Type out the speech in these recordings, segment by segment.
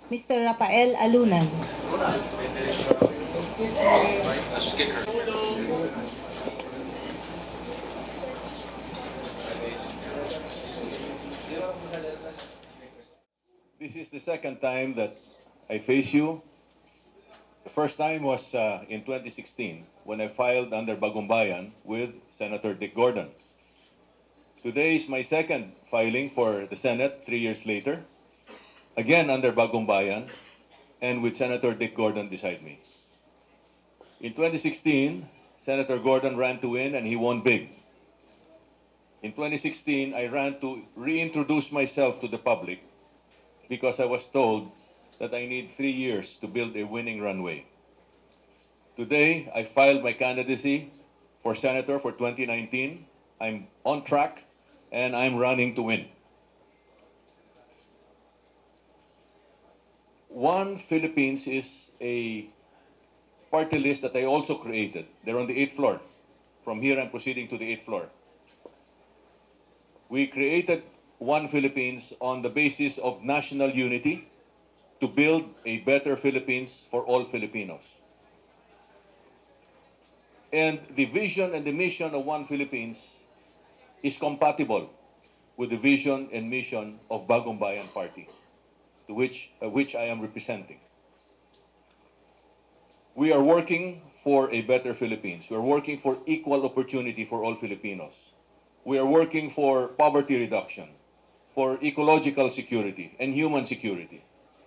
Mr. Rafael Alunan. This is the second time that I face you. The first time was in 2016 when I filed under Bagumbayan with Senator Dick Gordon. Today is my second filing for the Senate 3 years later, again under Bagumbayan and with Senator Dick Gordon beside me. In 2016, Senator Gordon ran to win and he won big. In 2016, I ran to reintroduce myself to the public because I was told that I need 3 years to build a winning runway. Today, I filed my candidacy for Senator for 2019. I'm on track and I'm running to win. One Philippines is a party list that I also created. They're on the 8th floor. From here, I'm proceeding to the 8th floor. We created One Philippines on the basis of national unity to build a better Philippines for all Filipinos. And the vision and the mission of One Philippines is compatible with the vision and mission of Bagong Bayan Party, to which I am representing. We are working for a better Philippines. We are working for equal opportunity for all Filipinos. We are working for poverty reduction, for ecological security and human security.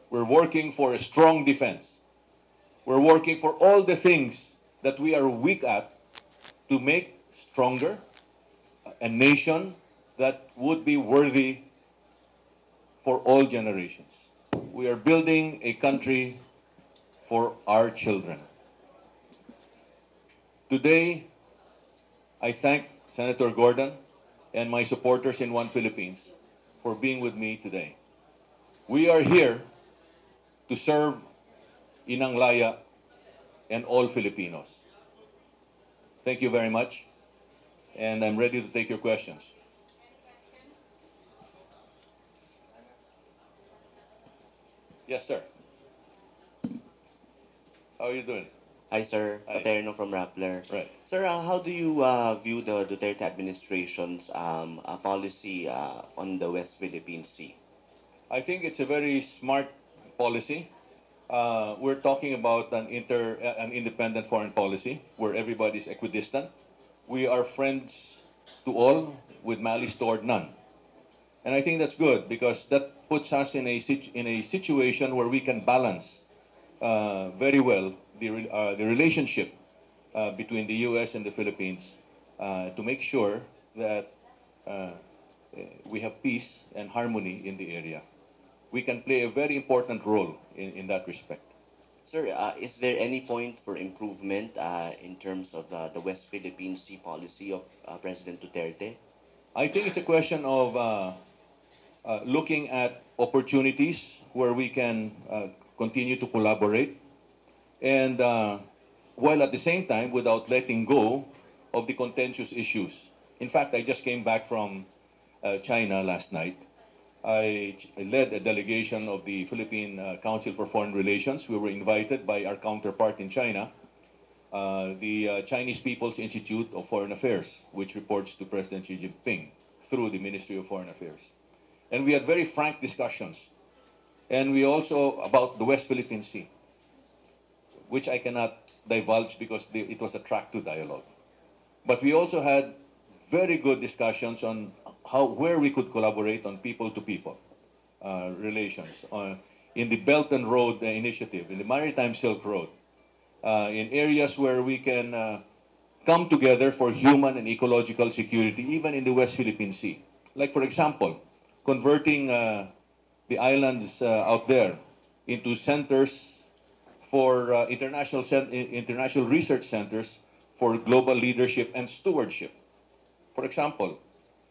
We're working for a strong defense. We're working for all the things that we are weak at to make stronger a nation that would be worthy for all generations. We are building a country for our children. Today, I thank Senator Gordon and my supporters in One Philippines for being with me today. We are here to serve Inang Laya and all Filipinos. Thank you very much, and I'm ready to take your questions. Yes, sir. How are you doing? Hi, sir. Hi. Paterno from Rappler. Right. Sir, how do you view the Duterte administration's policy on the West Philippine Sea? I think it's a very smart policy. We're talking about an independent foreign policy where everybody's equidistant. We are friends to all with malice toward none. And I think that's good because that puts us in a situation where we can balance very well the relationship between the U.S. and the Philippines to make sure that we have peace and harmony in the area. We can play a very important role in that respect. Sir, is there any point for improvement in terms of the West Philippine Sea policy of President Duterte? I think it's a question of looking at opportunities where we can continue to collaborate and while at the same time without letting go of the contentious issues. In fact, I just came back from China last night. I led a delegation of the Philippine Council for Foreign Relations. We were invited by our counterpart in China, the Chinese People's Institute of Foreign Affairs, which reports to President Xi Jinping through the Ministry of Foreign Affairs. And we had very frank discussions. And we also, about the West Philippine Sea, which I cannot divulge because it was a track to dialogue. But we also had very good discussions on where we could collaborate on people-to-people relations, in the Belt and Road Initiative, in the Maritime Silk Road, in areas where we can come together for human and ecological security, even in the West Philippine Sea. Like, for example, converting the islands out there into centers for international research centers for global leadership and stewardship. For example,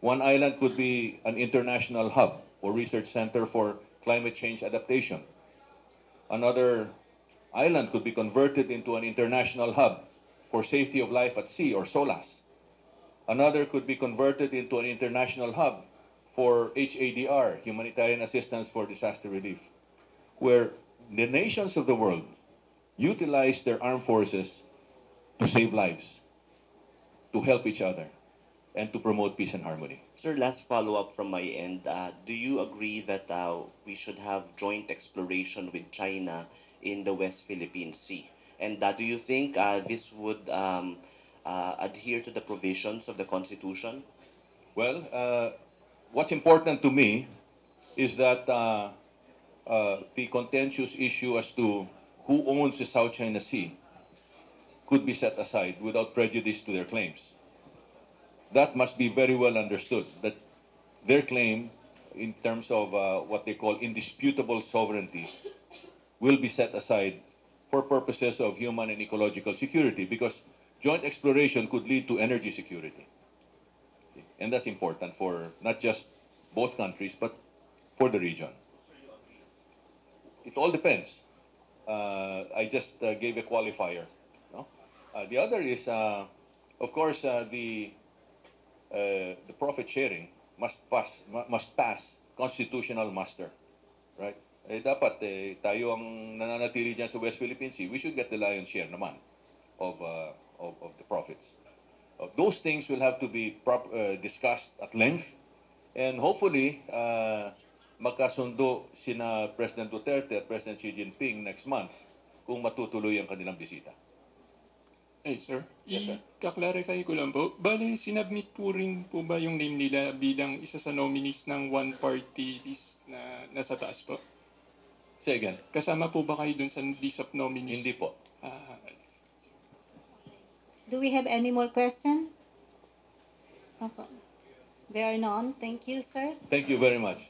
one island could be an international hub or research center for climate change adaptation. Another island could be converted into an international hub for safety of life at sea, or SOLAS. Another could be converted into an international hub for HADR, humanitarian assistance for disaster relief. where the nations of the world utilize their armed forces to save lives, to help each other, and to promote peace and harmony. Sir, last follow-up from my end. Do you agree that we should have joint exploration with China in the West Philippine Sea? And do you think this would adhere to the provisions of the Constitution? Well, what's important to me is that the contentious issue as to who owns the South China Sea could be set aside without prejudice to their claims. That must be very well understood, that their claim in terms of what they call indisputable sovereignty will be set aside for purposes of human and ecological security, because joint exploration could lead to energy security. And that's important for not just both countries, but for the region. It all depends. I just gave a qualifier. No? The other is, of course, the profit sharing must pass constitutional muster, right? Dapat tayo ang nananatili dyan sa West Philippine Sea. We should get the lion's share naman of the profits. Those things will have to be discussed at length, and hopefully magkasundo sina President Duterte at President Xi Jinping next month kung matutuloy ang kanilang bisita. Ay, sir. Yes, sir. I-clarify ko lang po. Bale, sinabmit po rin po ba yung name nila bilang isa sa nominees ng one-party list na nasa taas po? Say again. Kasama po ba kayo dun sa list of nominees? Hindi po. Do we have any more questions? Okay. There are none. Thank you, sir. Thank you very much.